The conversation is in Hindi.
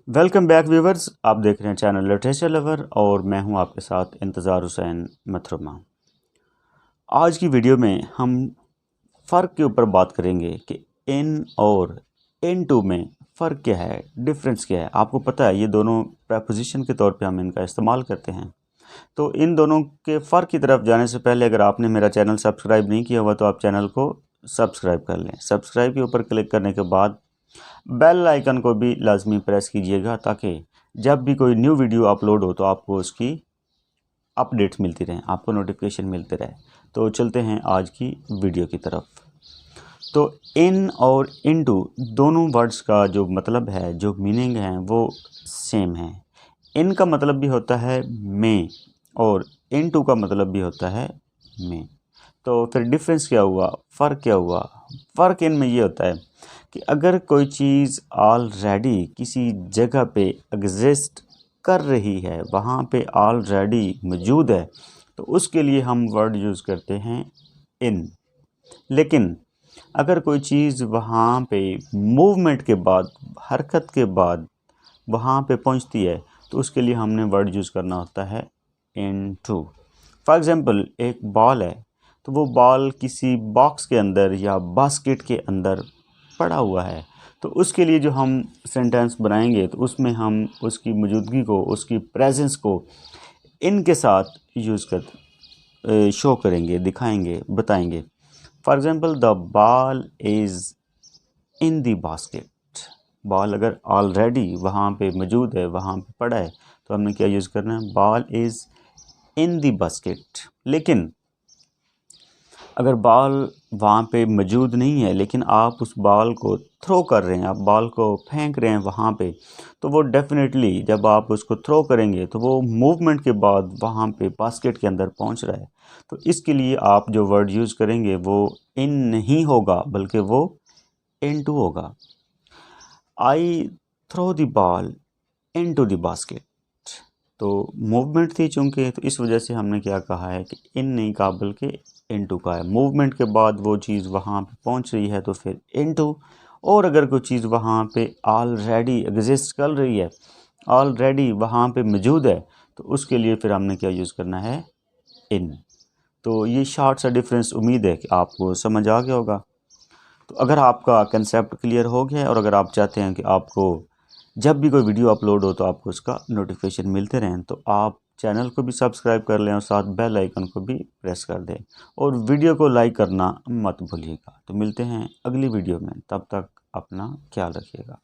वेलकम बैक व्यूवर्स, आप देख रहे हैं चैनल लिटरेचर लवर और मैं हूं आपके साथ इंतज़ार हुसैन मथुरमा। आज की वीडियो में हम फ़र्क के ऊपर बात करेंगे कि इन और इन टू में फ़र्क क्या है, डिफरेंस क्या है। आपको पता है ये दोनों प्रपोजिशन के तौर पे हम इनका इस्तेमाल करते हैं। तो इन दोनों के फ़र्क की तरफ जाने से पहले अगर आपने मेरा चैनल सब्सक्राइब नहीं किया हुआ तो आप चैनल को सब्सक्राइब कर लें। सब्सक्राइब के ऊपर क्लिक करने के बाद बेल आइकन को भी लाजमी प्रेस कीजिएगा ताकि जब भी कोई न्यू वीडियो अपलोड हो तो आपको उसकी अपडेट्स मिलती रहें, आपको नोटिफिकेशन मिलते रहे। तो चलते हैं आज की वीडियो की तरफ। तो इन और इनटू दोनों वर्ड्स का जो मतलब है, जो मीनिंग है वो सेम है। इन का मतलब भी होता है में और इनटू का मतलब भी होता है में। तो फिर डिफरेंस क्या हुआ, फ़र्क क्या हुआ? फ़र्क इनमें ये होता है कि अगर कोई चीज़ ऑलरेडी किसी जगह पे एग्जिस्ट कर रही है, वहाँ पे ऑलरेडी मौजूद है, तो उसके लिए हम वर्ड यूज़ करते हैं इन। लेकिन अगर कोई चीज़ वहाँ पे मूवमेंट के बाद, हरकत के बाद वहाँ पे पहुँचती है तो उसके लिए हमने वर्ड यूज़ करना होता है इन टू। फॉर एग्ज़ाम्पल, एक बॉल है तो वो बॉल किसी बॉक्स के अंदर या बास्केट के अंदर पड़ा हुआ है, तो उसके लिए जो हम सेंटेंस बनाएंगे तो उसमें हम उसकी मौजूदगी को, उसकी प्रेजेंस को इन के साथ यूज़ कर शो करेंगे, दिखाएंगे, बताएंगे। For example, the ball is in the basket. Ball अगर ऑलरेडी वहाँ पे मौजूद है, वहाँ पे पड़ा है, तो हमने क्या यूज़ करना है? Ball is in the basket. लेकिन अगर बॉल वहाँ पे मौजूद नहीं है लेकिन आप उस बॉल को थ्रो कर रहे हैं, आप बॉल को फेंक रहे हैं वहाँ पे, तो वो डेफिनेटली जब आप उसको थ्रो करेंगे तो वो मूवमेंट के बाद वहाँ पे बास्केट के अंदर पहुँच रहा है। तो इसके लिए आप जो वर्ड यूज़ करेंगे वो इन नहीं होगा बल्कि वो इन टू होगा। I throw the ball into the basket. तो मूवमेंट थी चूँकि, तो इस वजह से हमने क्या कहा है कि इन नहीं कहा बल्कि इनटू का है। मूवमेंट के बाद वो चीज़ वहाँ पे पहुँच रही है तो फिर इनटू। और अगर कोई चीज़ वहाँ पे ऑलरेडी एग्जिस्ट कर रही है, ऑलरेडी वहाँ पे मौजूद है, तो उसके लिए फिर हमने क्या यूज़ करना है? इन। तो ये शॉर्ट सा डिफरेंस, उम्मीद है कि आपको समझ आ गया होगा। तो अगर आपका कंसेप्ट क्लियर हो गया है और अगर आप चाहते हैं कि आपको जब भी कोई वीडियो अपलोड हो तो आपको उसका नोटिफिकेशन मिलते रहें, तो आप चैनल को भी सब्सक्राइब कर लें और साथ बेल आइकन को भी प्रेस कर दें और वीडियो को लाइक करना मत भूलिएगा। तो मिलते हैं अगली वीडियो में, तब तक अपना ख्याल रखिएगा।